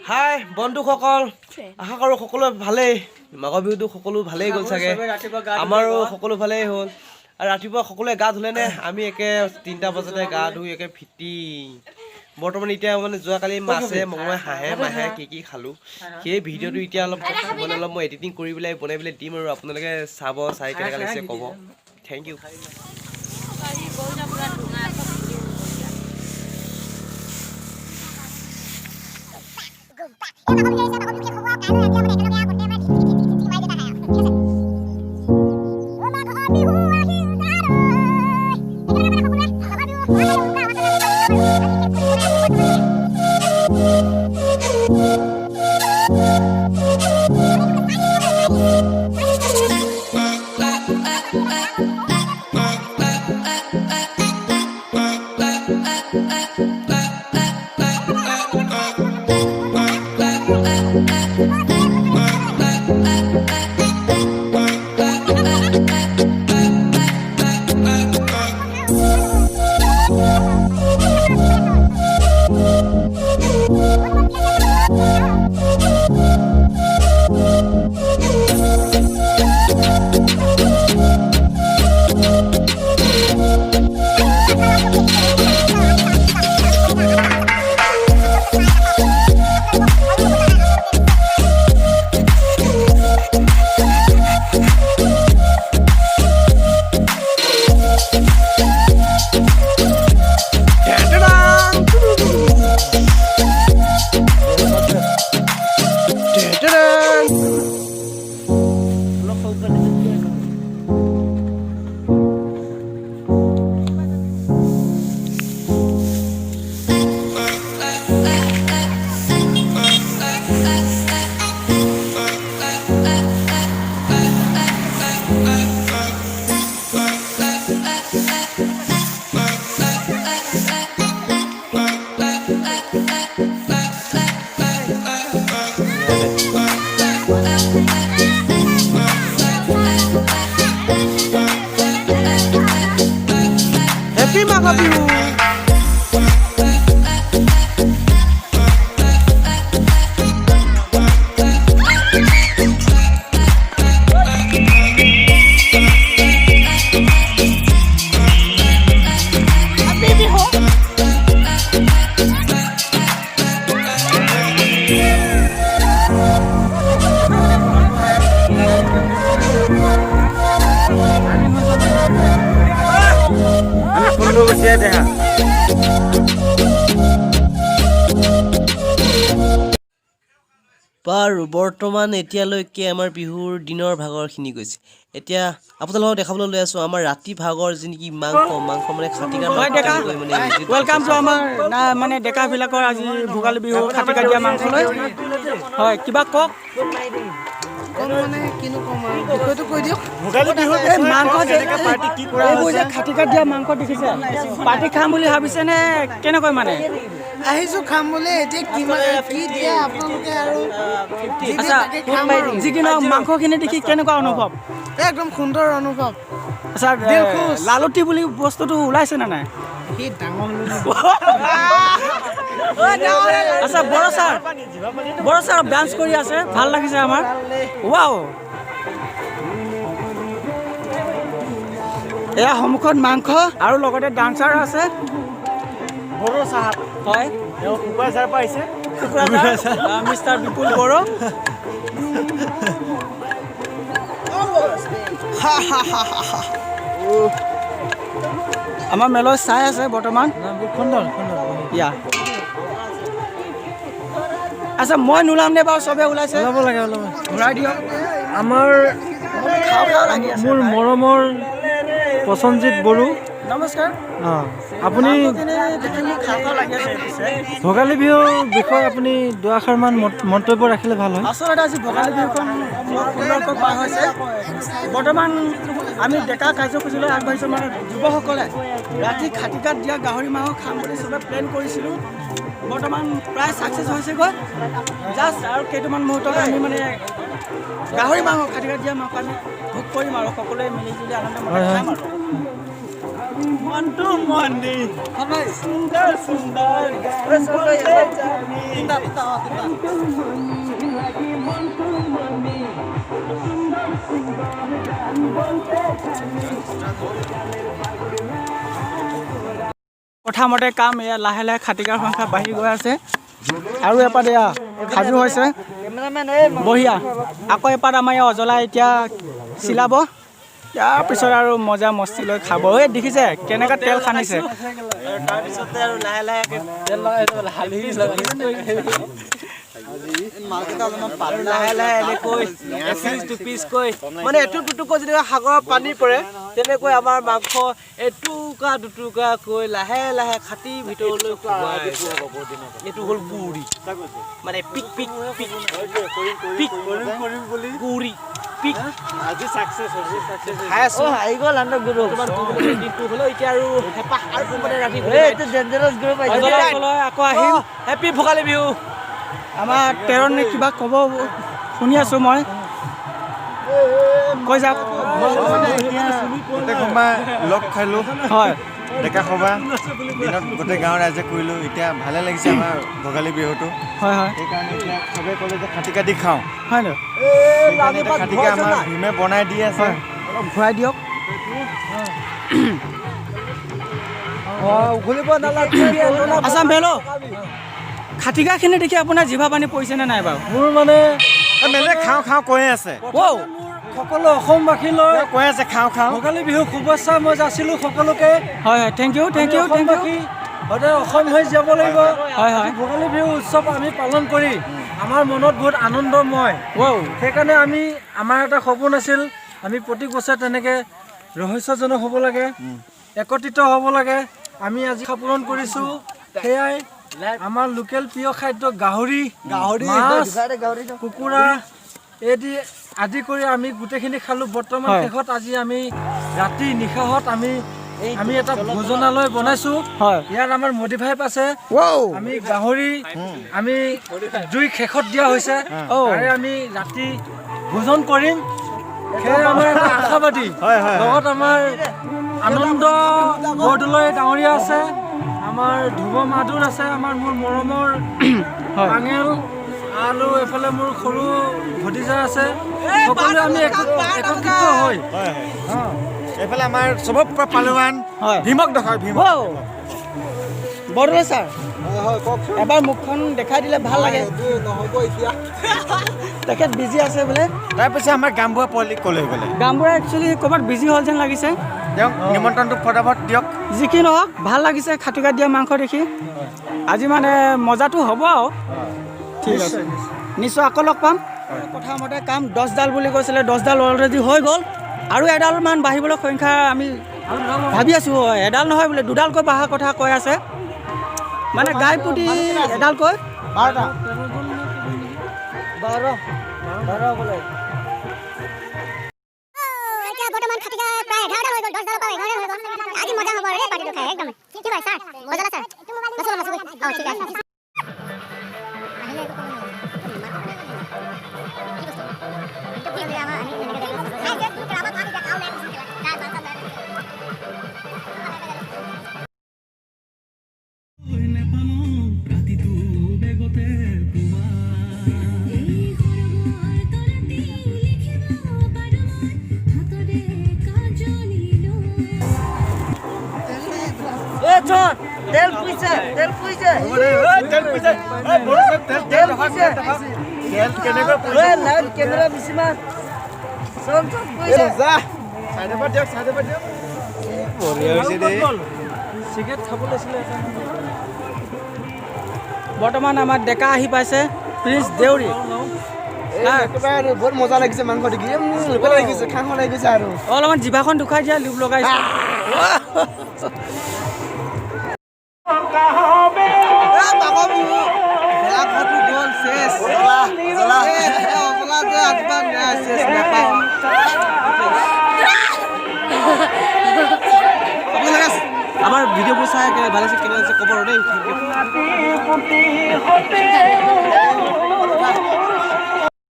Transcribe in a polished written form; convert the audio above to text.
হাই বন্ধুসকল, আশা কৰোঁ সকলো ভালেই। মাঘৰ বিহুটো সকলো ভালেই গ'ল চাগে, আমাৰো সকলো ভালেই হ'ল। আৰু ৰাতিপুৱা সকলোৱে গা ধুলেনে? আমি একে 3টা বজাতে গা ধুই একে ফিটিং। বৰ্তমান এতিয়া মানে যোৱাকালি মাছে মই হাঁহে মাহে কি খালোঁ সেই ভিডিঅ'টো এতিয়া অলপ মই এডিটিং কৰি পেলাই বনাই পেলাই দিম আৰু আপোনালোকে চাব, চাই কেনেকুৱা লাগিছে ক'ব। Thank you. Happy Maghar Bihu! বাৰু বৰ্তমান এতিয়ালৈকে আমাৰ বিহুৰ দিনৰ ভাগৰখিনি গৈছে। এতিয়া আপোনালোকক দেখাবলৈ লৈ আছোঁ আমাৰ ৰাতি ভাগৰ যি নেকি মাংস মানে খাটিকা ৱেলকাম টু আমাৰ মানে ডেকাবিলাকৰ আজি ভোগালী বিহু খাটিকা দিয়া মাংসলৈ। হয়, কিবা কওক। খাটিকা দিয়া মাংস দেখিছে, পাৰ্টি খাম বুলি ভাবিছে নে কেনেকৈ? মানে আহিছো খাম বুলি, এতিয়া কি দিয়ে আপোনালোকে আৰু যি কি নহওক মাংসখিনি দেখি কেনেকুৱা অনুভৱ? একদম সুন্দৰ অনুভৱ। আচ্ছা, লালুটি বুলি বস্তুটো ওলাইছে নে নাই? আচ্ছা, বড় ছাৰ ডান্স কৰি আছে, ভাল লাগিছে আমাৰ। ৱাও, এয়া সন্মুখত মাংস আৰু লগতে ডান্সাৰ আছে। বড়ো চাহাব হয়, কোকৰাঝাৰ পৰা আহিছে, মিষ্টাৰ বিপুল বড়ো। আমাৰ মেলৈ চাই আছে বৰ্তমান। সুন্দৰ ইয়া, আচ্ছা মই নোলাম নে বাৰু? চবে ওলাইছে, ওলাব লাগে, ঘূৰাই দিয়ক। আমাৰ মোৰ মৰমৰ প্ৰসঞ্জিত বড়ো, নমস্কাৰ। আপুনি ভোগালী বিহুৰ বিষয়ে আপুনি দুআষাৰমান মন্তব্য ৰাখিলে ভাল হয়। আচলতে আজি ভোগালী বিহুখন সুন্দৰকৈ পাৰ হৈছে। বৰ্তমান আমি ডেকা কাৰ্যসূচীলৈ আগবাঢ়িছোঁ। মানে যুৱকসকলে ৰাতি খাটিকাত দিয়া গাহৰি মাংস খাম বুলি চবে প্লেন কৰিছিলোঁ। বৰ্তমান প্ৰায় ছাকচেছ হৈছেগৈ। জাষ্ট আৰু কেইটামান মুহূৰ্তত আমি মানে গাহৰি মাংস খাটিকাত দিয়া মাংস আমি ভোগ কৰিম আৰু সকলোৱে মিলি জুলি আনন্দ খাম আৰু। মনটো মনি সুন্দৰ সুন্দৰ কথামতে কাম এয়া লাহে লাহে খাটিকাৰ সংখ্যা বাঢ়ি গৈ আছে আৰু এপাত এয়া সাজু হৈছে বঢ়িয়া আকৌ এপাত আমাৰ ইয়াৰ অজলা এতিয়া চিলাব ইয়াৰ পিছত আৰু মজা মস্তি লৈ খাব এই দেখিছে কেনেকৈ তেল সানিছে তাৰপিছতে আৰু লাহে লাহে তেল মানে এটুক দুটুকৈ যেনেকৈ সাগৰৰ পানী পৰে তেনেকৈ আমাৰ মাংস এটুকা দুটুকাকৈ লাহে লাহে খাটি ভিতৰলৈ সোমাই এইটো হ'ল গুৰি মানে পিক পিক পিক পিক গুৰি পিক আজি সাকসেস হৈছে খাই আছো আহি গ'ল আন্দ গুৰু তোমাৰ দিনটো হলো এতিয়া আৰু হেপাহ আৰু মানে ৰাতি এইটো ডেঞ্জাৰাছ গ্ৰুপ আহিছে আকৌ আহিম হেপী ভোগালী বিহু আমাৰ তেৰণে কিবা ক'ব শুনি আছোঁ মই কৈ যাওক গোটেই কোনোবা লগ খালোঁ হয় ডেকা সভা দিনত গোটেই গাঁৱৰ ৰাইজে কৰিলোঁ এতিয়া ভালে লাগিছে আমাৰ ভোগালী বিহুটো হয় হয় সেইকাৰণে এতিয়া চবেই ক'লে যে খাটি কাটি খাওঁ হয় ন সেইকাৰণে এতিয়া খাটিকে আমাৰ ভীমে বনাই দি আছে অলপ ঘূৰাই দিয়ক আছাম ভেলো খাটিকাখিনি দেখি আপোনাৰ জিভা পানী পৰিছেনে নাই বাৰু মোৰ মানে মেলে খাওঁ খাওঁ কৈয়ে আছে সকলো অসমবাসীলৈ কৈ আছে খাওঁ খাওঁ ভোগালী বিহু শুভেচ্ছা মই যাচিলোঁ সকলোকে হয় হয় thank you thank you thank you অসমবাসী সদায় অসম হৈ যাব লাগিব হয় হয় ভোগালী বিহু উৎসৱ আমি পালন কৰি আমাৰ মনত বহুত আনন্দময় সেইকাৰণে আমি আমাৰ এটা সপোন আছিল আমি প্ৰতি বছৰে তেনেকৈ ৰহস্যজনক হ'ব লাগে একত্ৰিত হ'ব লাগে আমি আজি পূৰণ কৰিছোঁ সেয়াই আমাৰ লোকেল প্ৰিয় খাদ্য গাহৰি মাছ কুকুৰা এদি আদি কৰি আমি গোটেইখিনি খালোঁ বৰ্তমান শেষত আজি আমি ৰাতি নিশাহত আমি এটা ভোজনালয় বনাইছোঁ ইয়াত আমাৰ মডিফাই আছে আমি গাহৰি আমি জুই শেষত দিয়া হৈছে তাৰে আমি ৰাতি ভোজন কৰিম সেয়ে আমাৰ এটা আশাবাদী লগত আমাৰ আনন্দ বৰদলৈ ডাঙৰীয়া আছে আমাৰ ধ্ৰুৱ মাদুৰ আছে আমাৰ মোৰ মৰমৰ পাঙেল আৰু এফালে মোৰ সৰু ভতিজা আছে সকলোৱে আমি একত্ৰিত হৈ এইফালে আমাৰ চবৰ পৰা পালোৱান ভীমক দখৰ ভীম বৰদলৈ ছাৰ এবাৰ মুখখন দেখাই দিলে ভাল লাগে নহ'ব এতিয়া তেখেত বিজি আছে বোলে তাৰপিছত আমাৰ গাঁওবুঢ়া পল্লী ক'লৈ গ'লে গাঁওবুঢ়া একচুৱেলি ক'ৰবাত বিজি হ'ল যেন লাগিছে তেওঁক নিমন্ত্ৰণটো ফটাফট দিয়ক যি কি নহওক ভাল লাগিছে খাটিকাত দিয়া মাংস দেখি আজি মানে মজাটো হ'ব আৰু ঠিক আছে নিশ্চয় আকৌ লগ পাম কথামতে কাম 10ডাল বুলি কৈছিলে 10ডাল অলৰেডি হৈ গ'ল আৰু এডালমান বাঢ়িবলৈ সংখ্যা আমি ভাবি আছোঁ এডাল নহয় বোলে 2ডালকৈ বঢ়াৰ কথা কৈ আছে মানে গাই প্ৰতি এডালকৈ 12 বোলে বৰ্তমান খাটিকা প্ৰায় 11ডাল হৈ গ'ল 10ডালৰ পৰা 11ডাল হৈ গ'ল আজি মজা হ'ব ৰে পাৰ্টিটো খাই একদম কি হয় ছাৰ মজা ছাৰ মাছুল ঠিক আছে তেল পুইছে তেল কেনেকৈ লাইট কেমেৰা বিছিমান চব পুইছে চিগাৰেট খাব লৈছিলে বৰ্তমান আমাৰ ডেকা আহি পাইছে প্ৰিন্স দেউৰী বহুত মজা লাগিছে মাংস দেখি লাগিছে খাং লাগিছে আৰু অলপমান জিভাখন দুখাই দিয়া লোভ লগাইছে আমাৰ ভিডিঅ'বোৰ চাই ভালে আছে কেনে আছে ক'ব দেই